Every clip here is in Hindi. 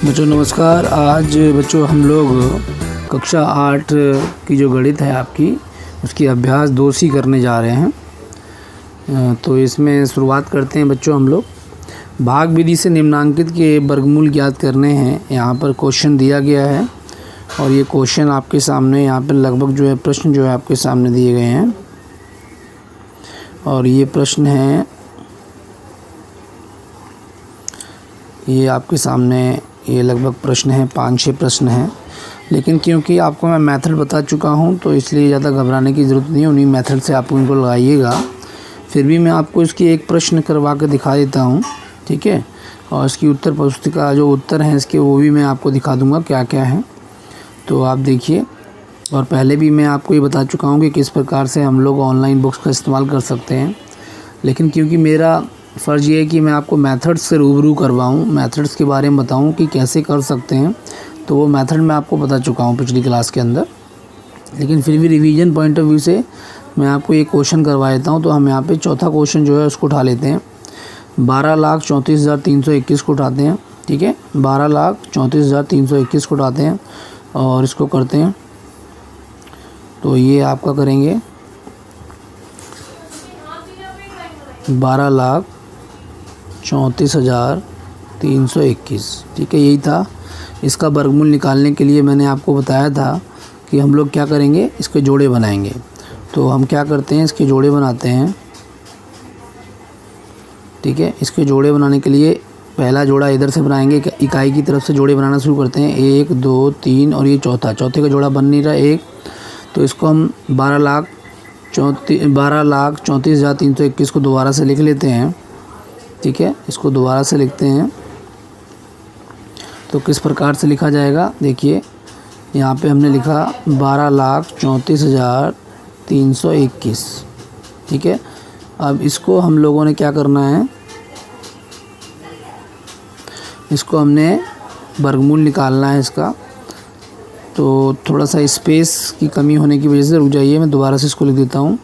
बच्चों नमस्कार। आज बच्चों हम लोग कक्षा 8 की जो गणित है आपकी उसकी अभ्यास 2C करने जा रहे हैं। तो इसमें शुरुआत करते हैं बच्चों। हम लोग भाग विधि से निम्नांकित के वर्गमूल ज्ञात करने हैं। यहाँ पर क्वेश्चन दिया गया है और ये क्वेश्चन आपके सामने यहाँ पर लगभग जो है प्रश्न जो है आपके सामने दिए गए हैं। और ये प्रश्न है, ये आपके सामने ये लगभग प्रश्न है, 5-6 प्रश्न हैं। लेकिन क्योंकि आपको मैं मेथड बता चुका हूं तो इसलिए ज़्यादा घबराने की ज़रूरत नहीं है। उन्हीं मेथड से आप इनको लगाइएगा। फिर भी मैं आपको इसकी एक प्रश्न करवा के दिखा देता हूं, ठीक है। और इसकी उत्तर पुस्तिका जो उत्तर हैं इसके वो भी मैं आपको दिखा दूंगा क्या क्या है। तो आप देखिए। और पहले भी मैं आपको ये बता चुका हूँ कि किस प्रकार से हम लोग ऑनलाइन बुक्स का इस्तेमाल कर सकते हैं। लेकिन क्योंकि मेरा फ़र्ज़ ये है कि मैं आपको मेथड्स से रूबरू करवाऊँ, मेथड्स के बारे में बताऊँ कि कैसे कर सकते हैं, तो वो मेथड मैं आपको बता चुका हूँ पिछली क्लास के अंदर। लेकिन फिर भी रिवीजन पॉइंट ऑफ व्यू से मैं आपको एक क्वेश्चन करवा देता हूँ। तो हम यहाँ पे चौथा क्वेश्चन जो है उसको उठा लेते हैं। 12,34,321 को उठाते हैं, ठीक है। 12,34,321 को उठाते हैं और इसको करते हैं। तो ये आपका करेंगे 12,34,321, ठीक है। यही था। इसका वर्गमूल निकालने के लिए मैंने आपको बताया था कि हम लोग क्या करेंगे, इसके जोड़े बनाएंगे। तो हम क्या करते हैं, इसके जोड़े बनाते हैं, ठीक है। इसके जोड़े बनाने के लिए पहला जोड़ा इधर से बनाएंगे, इकाई की तरफ से जोड़े बनाना शुरू करते हैं। 1 2 3 और ये चौथे का जोड़ा बन नहीं रहा 1। तो इसको हम 12,34,321 को दोबारा से लिख लेते हैं, ठीक है। इसको दोबारा से लिखते हैं। तो किस प्रकार से लिखा जाएगा, देखिए यहाँ पे हमने लिखा 12,34,321, ठीक है। अब इसको हम लोगों ने क्या करना है, इसको हमने वर्गमूल निकालना है इसका। तो थोड़ा सा स्पेस की कमी होने की वजह से रुक जाइए, मैं दोबारा से इसको लिख देता हूँ।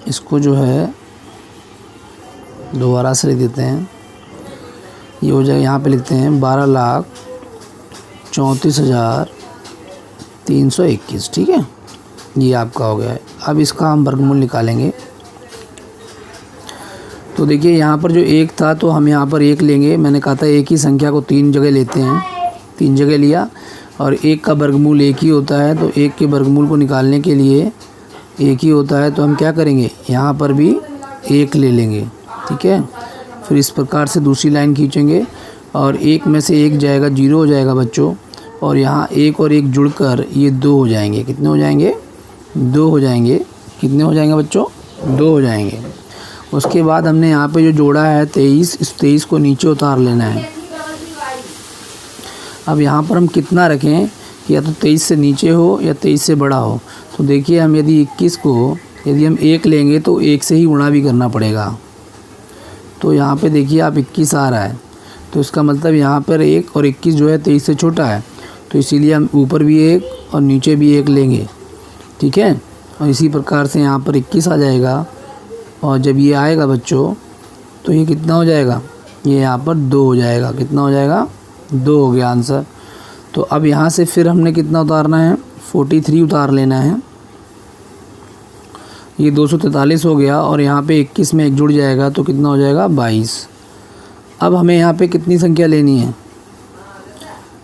इसको जो है दोबारा से लिख देते हैं। ये हो जाएगा, यहाँ पे लिखते हैं 12,34,321, ठीक है। ये आपका हो गया है। अब इसका हम वर्गमूल निकालेंगे। तो देखिए यहाँ पर जो 1 था तो हम यहाँ पर 1 लेंगे। मैंने कहा था एक ही संख्या को 3 जगह लेते हैं, 3 जगह लिया। और 1 का वर्गमूल 1 ही होता है। तो 1 के वर्गमूल को निकालने के लिए 1 ही होता है, तो हम क्या करेंगे, यहाँ पर भी 1 ले लेंगे, ठीक है। फिर इस प्रकार से दूसरी लाइन खींचेंगे और 1 में से 1 जाएगा, 0 हो जाएगा बच्चों। और यहाँ 1 और 1 जुड़कर ये 2 हो जाएंगे। कितने हो जाएंगे, 2 हो जाएंगे। कितने हो जाएंगे बच्चों, 2 हो जाएंगे। उसके बाद हमने यहाँ पे जो जोड़ा है 23, इस 23 को नीचे उतार लेना है। अब यहाँ पर हम कितना रखें कि या तो 23 से नीचे हो या 23 से बड़ा हो। तो देखिए हम यदि 21 को यदि हम 1 लेंगे तो 1 से ही गुणा भी करना पड़ेगा। तो यहाँ पे देखिए आप 21 आ रहा है, तो इसका मतलब यहाँ पर 1 और 21 जो है 23 से छोटा है। तो इसीलिए हम ऊपर भी 1 और नीचे भी 1 लेंगे, ठीक है। और इसी प्रकार से यहाँ पर 21 आ जाएगा। और जब ये आएगा बच्चों तो ये कितना हो जाएगा, ये यहाँ पर 2 हो जाएगा। कितना हो जाएगा, 2 हो गया आंसर। तो अब यहाँ से फिर हमने कितना उतारना है, 43 उतार लेना है। ये 243 हो गया और यहाँ पे 21 में 1 जुड़ जाएगा तो कितना हो जाएगा, 22। अब हमें यहाँ पे कितनी संख्या लेनी है,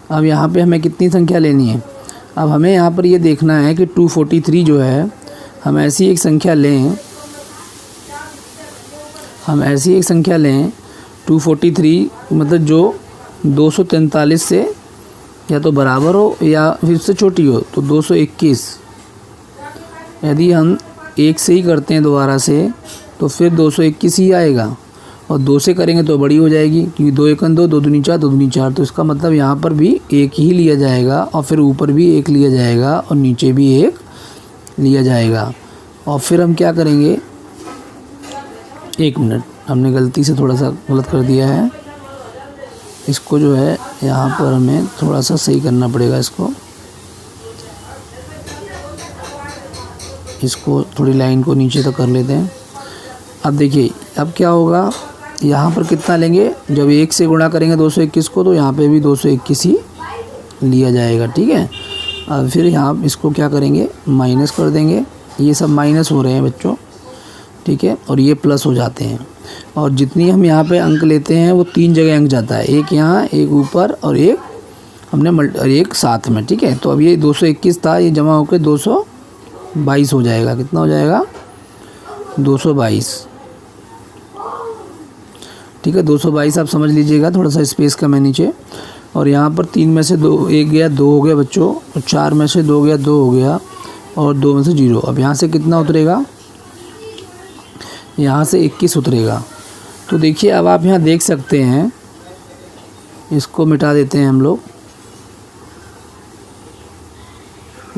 अब यहाँ पे हमें कितनी संख्या लेनी है। अब हमें यहाँ पर ये देखना है कि 243 जो है, हम ऐसी एक संख्या लें, 243 मतलब जो 243 से या तो बराबर हो या फिर उससे छोटी हो। तो 221 यदि हम 1 से ही करते हैं दोबारा से तो फिर 221 ही आएगा। और 2 से करेंगे तो बड़ी हो जाएगी, क्योंकि 2 1 2, 2 दूनी 4, 2 दूनी 4। तो इसका मतलब यहाँ पर भी 1 ही लिया जाएगा और फिर ऊपर भी 1 लिया जाएगा और नीचे भी 1 लिया जाएगा। और फिर हम क्या करेंगे, 1 मिनट, हमने गलती से थोड़ा सा गलत कर दिया है। इसको जो है यहाँ पर हमें थोड़ा सा सही करना पड़ेगा। इसको थोड़ी लाइन को नीचे तक कर लेते हैं। अब देखिए अब क्या होगा, यहाँ पर कितना लेंगे, जब 1 से गुणा करेंगे 221 को तो यहाँ पे भी 221 ही लिया जाएगा। ठीक है, अब फिर यहाँ इसको क्या करेंगे, माइनस कर देंगे। ये सब माइनस हो रहे हैं बच्चों, ठीक है, और ये प्लस हो जाते हैं। और जितनी हम यहाँ पे अंक लेते हैं वो 3 जगह अंक जाता है, एक यहाँ, एक ऊपर और एक हमने एक साथ में। ठीक है, तो अब ये 221 था, ये जमा होकर 222 हो जाएगा। कितना हो जाएगा, 222। ठीक है, 222 आप समझ लीजिएगा, थोड़ा सा स्पेस कम है नीचे। और यहाँ पर 3 में से 1 गया, 2 हो गया बच्चों, और 4 में से 2 गया, 2 हो गया, और 2 में से 0। अब यहाँ से कितना उतरेगा, यहाँ से 21 उतरेगा। तो देखिए अब आप यहाँ देख सकते हैं, इसको मिटा देते हैं हम लोग।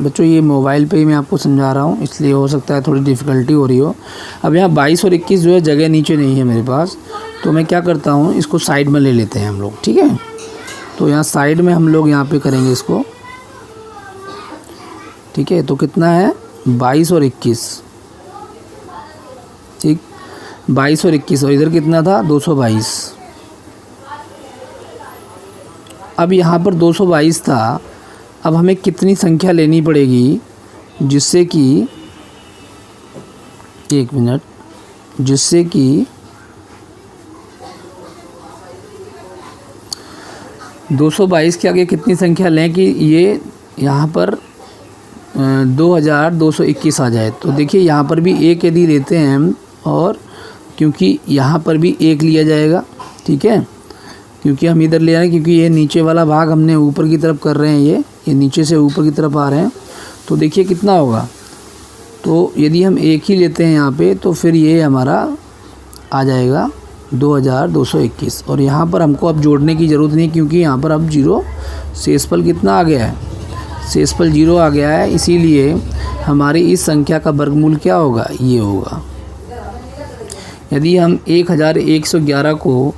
बच्चों ये मोबाइल पे ही मैं आपको समझा रहा हूँ, इसलिए हो सकता है थोड़ी डिफ़िकल्टी हो रही हो। अब यहाँ 22 और 21 जो है जगह नीचे नहीं है मेरे पास, तो मैं क्या करता हूँ, इसको साइड में ले लेते हैं हम लोग। ठीक है, तो यहाँ साइड में हम लोग यहाँ पे करेंगे इसको। ठीक है, तो कितना है, 22 और 21। ठीक, 22 और 21, और इधर कितना था, 222। अब यहाँ पर 222 था, अब हमें कितनी संख्या लेनी पड़ेगी जिससे कि, एक मिनट, जिससे कि 222 के आगे कितनी संख्या लें कि ये यहाँ पर 2221 आ जाए। तो देखिए यहाँ पर भी एक यदि लेते हैं हम, और क्योंकि यहाँ पर भी एक लिया जाएगा। ठीक है, क्योंकि हम इधर ले रहे हैं, क्योंकि ये नीचे वाला भाग हमने ऊपर की तरफ कर रहे हैं, ये नीचे से ऊपर की तरफ आ रहे हैं। तो देखिए कितना होगा, तो यदि हम एक ही लेते हैं यहाँ पे, तो फिर ये हमारा आ जाएगा 2221। और यहाँ पर हमको अब जोड़ने की ज़रूरत नहीं, क्योंकि यहाँ पर अब 0 शेषफल कितना आ गया है, शेषफल 0 आ गया है। इसीलिए हमारी इस संख्या का वर्गमूल क्या होगा, ये होगा। यदि हम 1111 को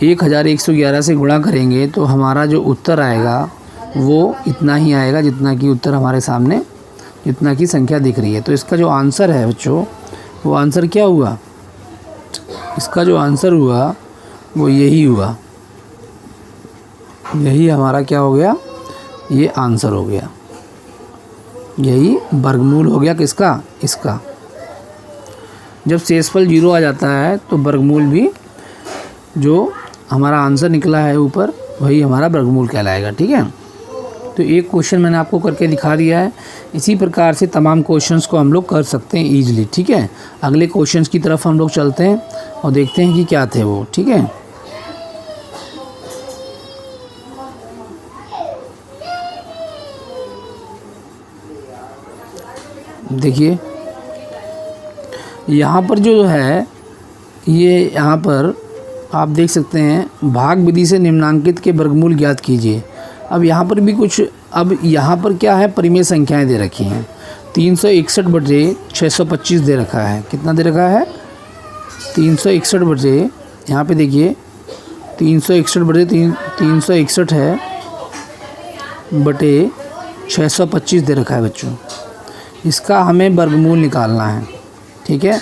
1111 से गुणा करेंगे तो हमारा जो उत्तर आएगा वो इतना ही आएगा, जितना कि उत्तर हमारे सामने, जितना की संख्या दिख रही है। तो इसका जो आंसर है बच्चों, वो आंसर क्या हुआ, इसका जो आंसर हुआ वो यही हुआ, यही हमारा क्या हो गया, ये आंसर हो गया, यही वर्गमूल हो गया किसका, इसका। जब शेषफल 0 आ जाता है तो वर्गमूल भी, जो हमारा आंसर निकला है ऊपर, वही हमारा वर्गमूल कहलाएगा। ठीक है, तो एक क्वेश्चन मैंने आपको करके दिखा दिया है। इसी प्रकार से तमाम क्वेश्चंस को हम लोग कर सकते हैं ईजिली। ठीक है, अगले क्वेश्चंस की तरफ हम लोग चलते हैं और देखते हैं कि क्या थे वो। ठीक है, देखिए यहाँ पर जो है, ये यहाँ पर आप देख सकते हैं, भाग विधि से निम्नांकित के वर्गमूल ज्ञात कीजिए। अब यहाँ पर भी कुछ, अब यहाँ पर क्या है, परिमेय संख्याएं दे रखी हैं। 361/625 दे रखा है। कितना दे रखा है, 361 बटे, यहाँ पे देखिए 361 है बटे 625 दे रखा है बच्चों। इसका हमें वर्गमूल निकालना है। ठीक है,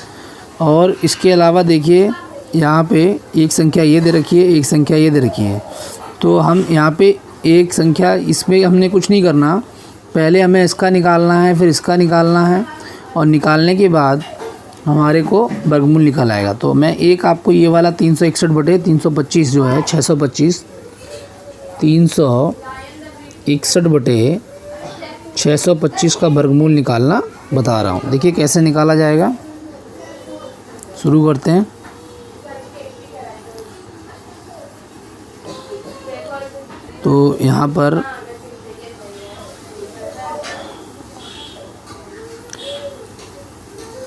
और इसके अलावा देखिए यहाँ पे एक संख्या ये दे रखी है, एक संख्या ये दे रखी है। तो हम यहाँ पे एक संख्या, इसमें हमने कुछ नहीं करना, पहले हमें इसका निकालना है, फिर इसका निकालना है, और निकालने के बाद हमारे को वर्गमूल निकल आएगा। तो मैं एक आपको ये वाला 361 बटे 325 जो है 625, 361 बटे 625 का वर्गमूल निकालना बता रहा हूँ। देखिए कैसे निकाला जाएगा, शुरू करते हैं। तो यहाँ पर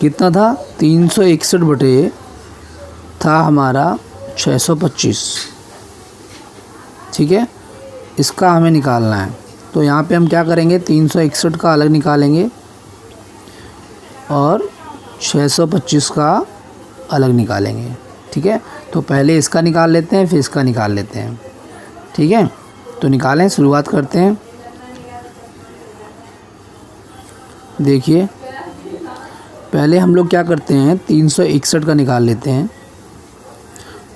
कितना था, 361 बटे था हमारा 625। ठीक है, इसका हमें निकालना है। तो यहाँ पे हम क्या करेंगे, 361 का अलग निकालेंगे और 625 का अलग निकालेंगे। ठीक है, तो पहले इसका निकाल लेते हैं, फिर इसका निकाल लेते हैं। ठीक है, तो निकालें, शुरुआत करते हैं। देखिए पहले हम लोग क्या करते हैं, 361 का निकाल लेते हैं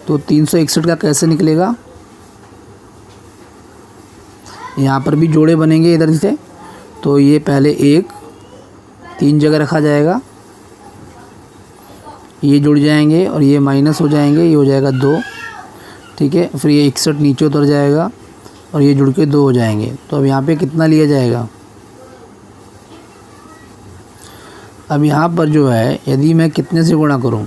तो 361 का कैसे निकलेगा, यहाँ पर भी जोड़े बनेंगे इधर से। तो ये पहले 1 3 जगह रखा जाएगा, ये जुड़ जाएंगे और ये माइनस हो जाएंगे, ये हो जाएगा 2, ठीक है। फिर ये 61 नीचे उतर जाएगा और ये जुड़ के 2 हो जाएंगे। तो अब यहाँ पे कितना लिया जाएगा, अब यहाँ पर जो है यदि मैं कितने से गुणा करूँ,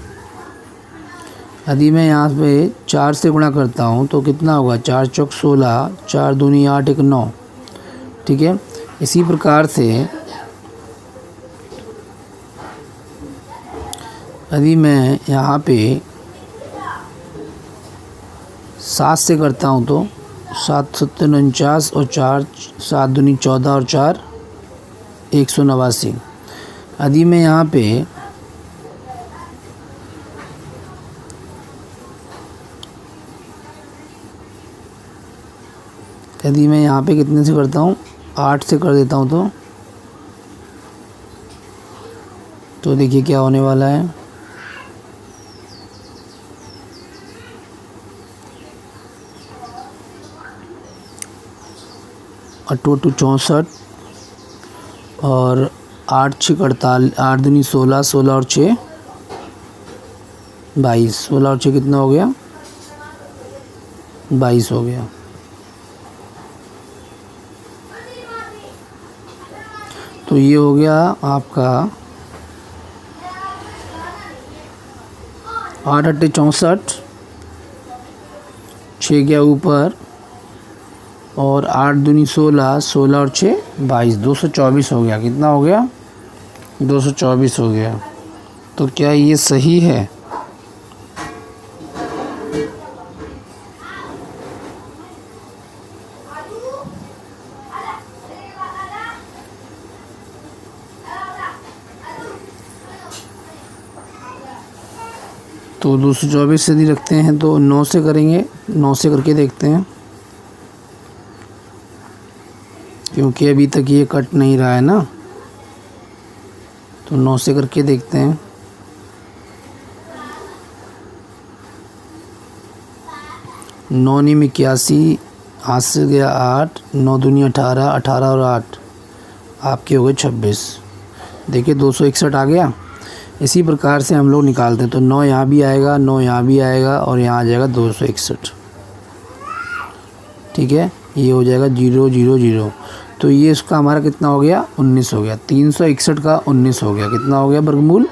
यदि मैं यहाँ पे 4 से गुणा करता हूँ तो कितना होगा, 4 चौक 16, 4 दूनी 8, 1 9, ठीक है। इसी प्रकार से यदि मैं यहाँ पे 7 से करता हूँ तो 7 7 49 और 4 7 दूनी 14 और 4 189। यदि मैं यहाँ पे कितने से करता हूँ, 8 से कर देता हूँ तो देखिए क्या होने वाला है, अट्ठो 64 और 8 6 48, 8 दूनी 16, 16 और 6 22, 16 और 6 कितना हो गया, 22 हो गया। तो ये हो गया आपका 8 8 64, 6 गया ऊपर और 8 दूनी 16, 16 और 6 22, 224 हो गया। कितना हो गया, 224 हो गया। तो क्या ये सही है, तो 224 से नहीं रखते हैं तो 9 से करेंगे, 9 से करके देखते हैं, क्योंकि अभी तक ये कट नहीं रहा है ना, तो 9 से करके देखते हैं। नौ नी 81, हाथ से गया 8, 9 दूनी 18, 18 और 8 आपके हो गए 26। देखिए 261 आ गया। इसी प्रकार से हम लोग निकालते हैं, तो 9 यहाँ भी आएगा, 9 यहाँ भी आएगा और यहाँ आ जाएगा 261, ठीक है। ये हो जाएगा 0 0 0। तो ये इसका हमारा कितना हो गया, 19 हो गया। 361 का 19 हो गया, कितना हो गया, वर्गमूल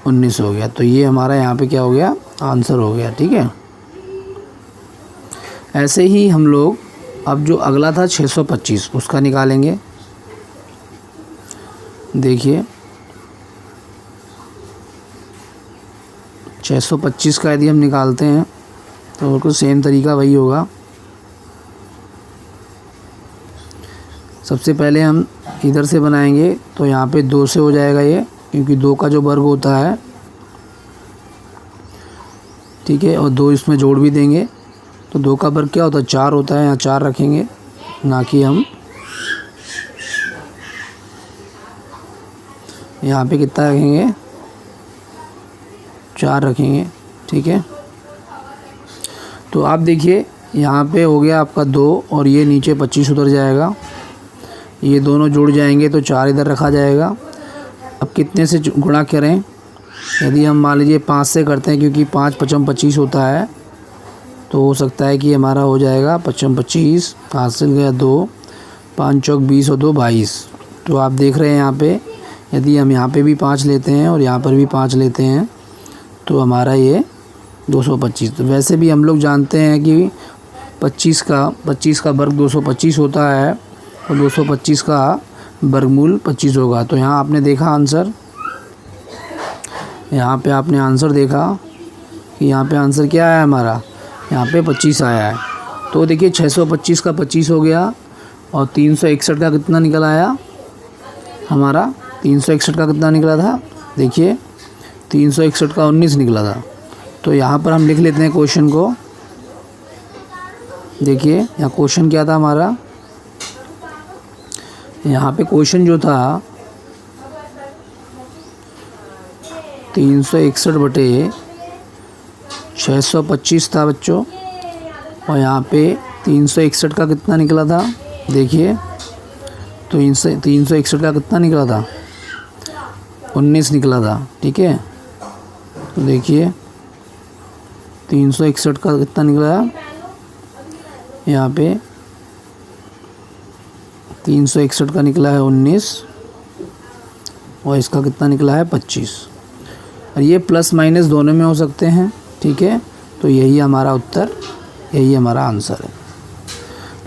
19 हो गया। तो ये हमारा यहाँ पे क्या हो गया, आंसर हो गया, ठीक है। ऐसे ही हम लोग अब जो अगला था 625 उसका निकालेंगे। देखिए 625 का यदि हम निकालते हैं तो बिल्कुल सेम तरीका वही होगा। सबसे पहले हम इधर से बनाएंगे तो यहाँ पे 2 से हो जाएगा ये, क्योंकि 2 का जो वर्ग होता है, ठीक है। और 2 इसमें जोड़ भी देंगे तो 2 का वर्ग क्या होता है, 4 होता है। यहाँ 4 रखेंगे, ना कि हम यहाँ पे कितना रखेंगे, 4 रखेंगे, ठीक है। तो आप देखिए यहाँ पे हो गया आपका 2 और ये नीचे 25 उतर जाएगा, ये दोनों जुड़ जाएंगे तो 4 इधर रखा जाएगा। अब कितने से गुणा करें, यदि हम मान लीजिए 5 से करते हैं, क्योंकि 5 5 25 होता है, तो हो सकता है कि हमारा हो जाएगा 5 25, हासिल गया 2, 5 चौक 20 और 2 22। तो आप देख रहे हैं यहाँ पे यदि हम यहाँ पे भी 5 लेते हैं और यहाँ पर भी 5 लेते हैं तो हमारा ये 225। तो वैसे भी हम लोग जानते हैं कि 25 का वर्ग 225 होता है और 225 का वर्गमूल 25 होगा। तो यहाँ आपने देखा आंसर, यहाँ पे आपने आंसर देखा कि यहाँ पे आंसर क्या आया हमारा, यहाँ पे 25 आया है। तो देखिए 625 का 25 हो गया और 361 का कितना निकल आया हमारा, 361 का कितना निकला था, देखिए 361 का 19 निकला था। तो यहाँ पर हम लिख लेते हैं क्वेश्चन को। देखिए यहाँ क्वेश्चन क्या था हमारा, यहाँ पे क्वेश्चन जो था 361 बटे 625 था बच्चों, और यहाँ पे 361 का कितना निकला था, देखिए। तो 361 का कितना निकला था, 19 निकला था, ठीक है। तो देखिए 361 का कितना निकला, यहाँ पे 361 का निकला है 19, और इसका कितना निकला है 25। और ये प्लस माइनस दोनों में हो सकते हैं, ठीक है। तो यही हमारा उत्तर, यही हमारा आंसर है।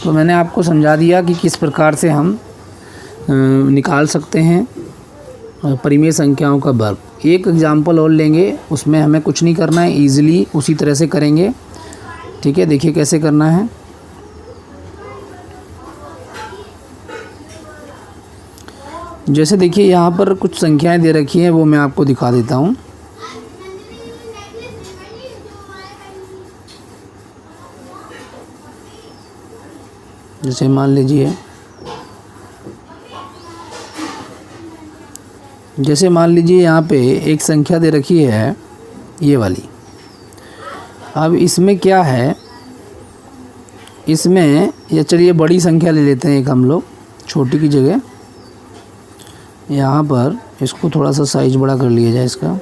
तो मैंने आपको समझा दिया कि किस प्रकार से हम निकाल सकते हैं परिमेय संख्याओं का वर्ग। एक एग्जाम्पल और लेंगे, उसमें हमें कुछ नहीं करना है, ईजिली उसी तरह से करेंगे, ठीक है। देखिए कैसे करना है। जैसे देखिए यहाँ पर कुछ संख्याएं दे रखी हैं, वो मैं आपको दिखा देता हूँ। जैसे मान लीजिए, यहाँ पे एक संख्या दे रखी है, ये वाली। अब इसमें क्या है, इसमें या चलिए बड़ी संख्या ले लेते हैं एक हम लोग, छोटी की जगह। यहाँ पर इसको थोड़ा सा साइज बड़ा कर लिया जाए इसका।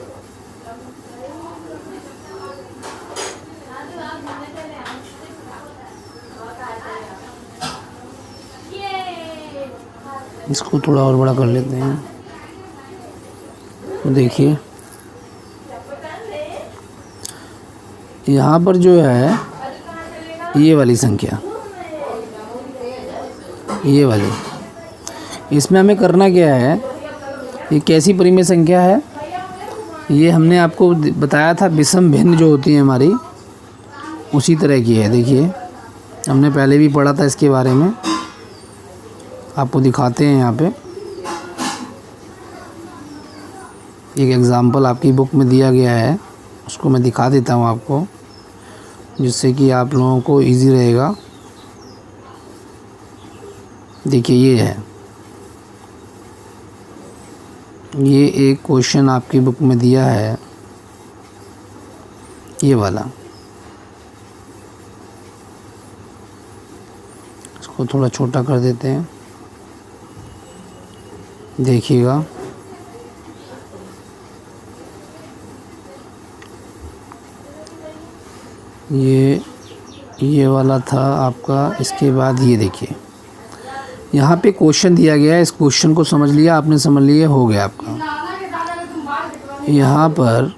इसको थोड़ा और बड़ा कर लेते हैं। तो देखिए यहाँ पर जो है ये वाली संख्या, ये वाली, इसमें हमें करना क्या है, ये कैसी परिमेय संख्या है, ये हमने आपको बताया था विषम भिन्न जो होती है हमारी, उसी तरह की है। देखिए हमने पहले भी पढ़ा था इसके बारे में, आपको दिखाते हैं। यहाँ पे एक एग्ज़ाम्पल आपकी बुक में दिया गया है, उसको मैं दिखा देता हूँ आपको, जिससे कि आप लोगों को इजी रहेगा। देखिए ये है, ये एक क्वेश्चन आपकी बुक में दिया है, ये वाला। इसको थोड़ा छोटा कर देते हैं, देखिएगा। ये वाला था आपका। इसके बाद ये देखिए यहाँ पे क्वेश्चन दिया गया है, इस क्वेश्चन को समझ लिया आपने, समझ लिया, हो गया आपका। यहाँ पर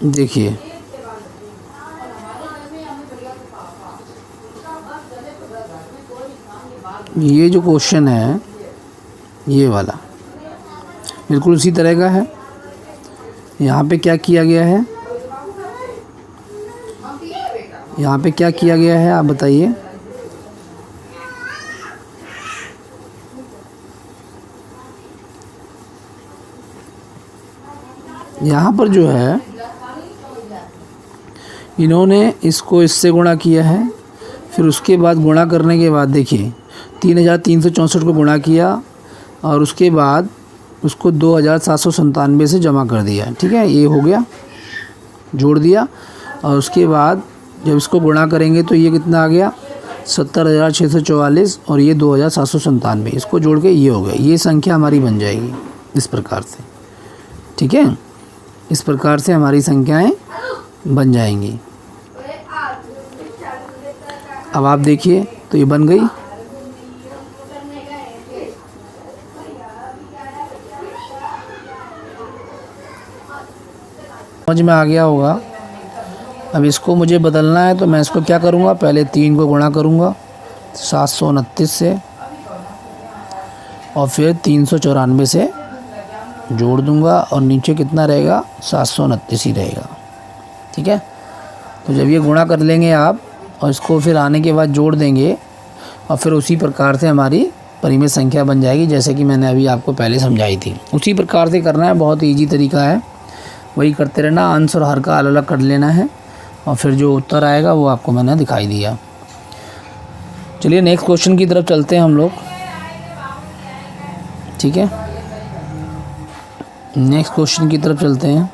देखिए ये जो क्वेश्चन है, ये वाला बिल्कुल उसी तरह का है। यहाँ पे क्या किया गया है, यहाँ पे क्या किया गया है, आप बताइए। यहाँ पर जो है इन्होंने इसको इससे गुणा किया है, फिर उसके बाद गुणा करने के बाद देखिए 3364 को गुणा किया, और उसके बाद उसको 2797 से जमा कर दिया, ठीक है। ये हो गया, जोड़ दिया, और उसके बाद जब इसको गुणा करेंगे तो ये कितना आ गया, 70,644, और ये 2797, इसको जोड़ के ये हो गया। ये संख्या हमारी बन जाएगी इस प्रकार से, ठीक है। इस प्रकार से हमारी संख्याएं बन जाएंगी। अब आप देखिए तो ये बन गई। समझ में आ गया होगा। अब इसको मुझे बदलना है, तो मैं इसको क्या करूँगा, पहले 3 को गुणा करूँगा 729 से, और फिर 394 से जोड़ दूँगा, और नीचे कितना रहेगा, 729 ही रहेगा, ठीक है। तो जब ये गुणा कर लेंगे आप, और इसको फिर आने के बाद जोड़ देंगे, और फिर उसी प्रकार से हमारी परिमेय संख्या बन जाएगी, जैसे कि मैंने अभी आपको पहले समझाई थी। उसी प्रकार से करना है, बहुत ईजी तरीका है, वही करते रहना। अंश और हर का अलग अलग कर लेना है, और फिर जो उत्तर आएगा वो आपको मैंने दिखाई दिया। चलिए नेक्स्ट क्वेश्चन की तरफ चलते हैं हम लोग, ठीक है। नेक्स्ट क्वेश्चन की तरफ चलते हैं।